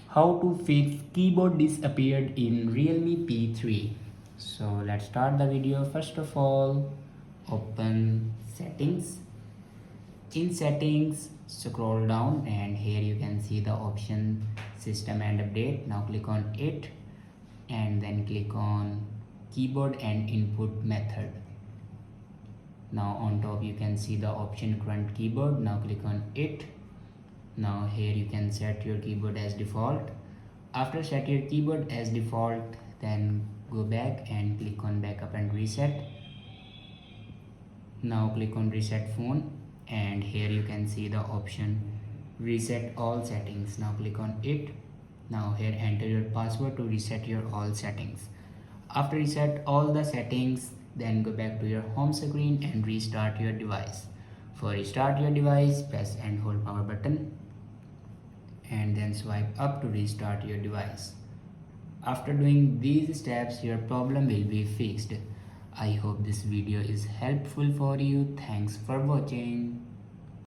How to fix keyboard disappeared in Realme P3. So let's start the video. First of all, open settings. In settings, scroll down and here you can see the option system and update. Now click on it and then click on keyboard and input method. Now on top you can see the option current keyboard. Now click on it. Now here you can set your keyboard as default. After set your keyboard as default, then go back and click on backup and reset. Now click on reset phone and here you can see the option reset all settings. Now click on it. Now here enter your password to reset your all settings. After reset all the settings, then go back to your home screen and restart your device. For restart your device, press and hold power button and then swipe up to restart your device. After doing these steps, your problem will be fixed. I hope this video is helpful for you. Thanks for watching.